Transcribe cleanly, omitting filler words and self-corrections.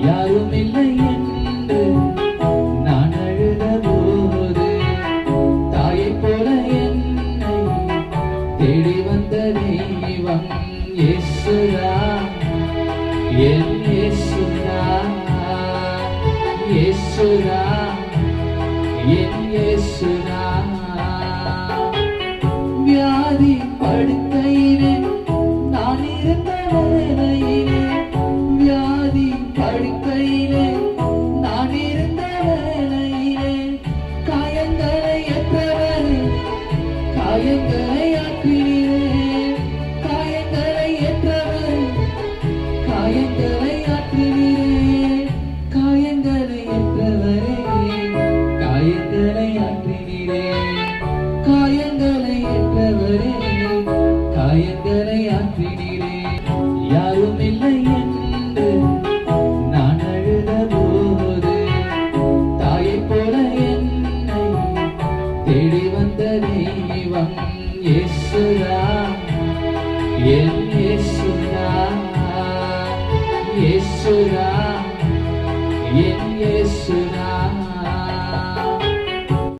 யாரும் இல்லை என்று நான் அழுத போது தாயை போல என்னை தேடி வந்த தெய்வம் இயேசுதான், என் இயேசுதான், இயேசுதான், என் இயேசுதான். வியாதி படுக்கையிலே நான் இருந்த வேளையிலே, வியாதி படுக்கையிலே நான் இருந்த வேளையிலே, காயங்களை ஏற்றவரே, காயங்களை ஆற்றினீரே, காயங்களை ஏற்றவரே, காயங்களை ஆற்றினீரே, காயங்களை ஏற்றவரே, காயங்களை ஆற்றினீரே, காயங்களை ஏற்றவரே, காயங்களை ஆற்றினீரே. யாரும் இல்லை என்று நான் அழுத போது தாயை போல என்னை தேடி வந்த தெய்வம் இயேசுதான், என் இயேசுதான், இயேசுதான், என் இயேசுதான்.